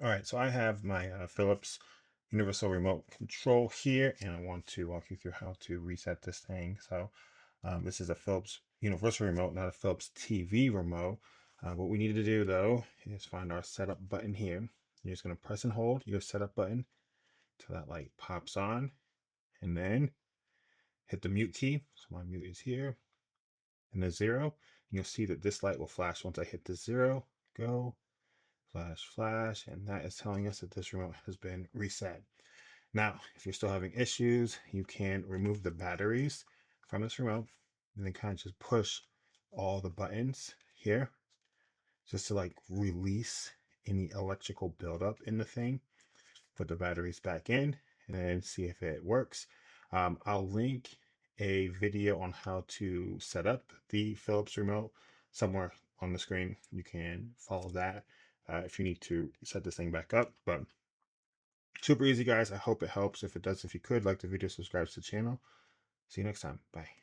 All right, so I have my Philips Universal Remote Control here, and I want to walk you through how to reset this thing. So this is a Philips Universal Remote, not a Philips TV remote. What we need to do though is find our setup button here. You're just going to press and hold your setup button till that light pops on, and then hit the mute key. So my mute is here, and the zero. And you'll see that this light will flash once I hit the zero. Go. Flash, flash, and that is telling us that this remote has been reset. Now, if you're still having issues, you can remove the batteries from this remote and then kind of just push all the buttons here just to like release any electrical buildup in the thing. Put the batteries back in and then see if it works. I'll link a video on how to set up the Philips remote somewhere on the screen. You can follow that if you need to set this thing back up. But super easy, guys. I hope it helps. If it does, if you could, like the video, subscribe to the channel. See you next time. Bye.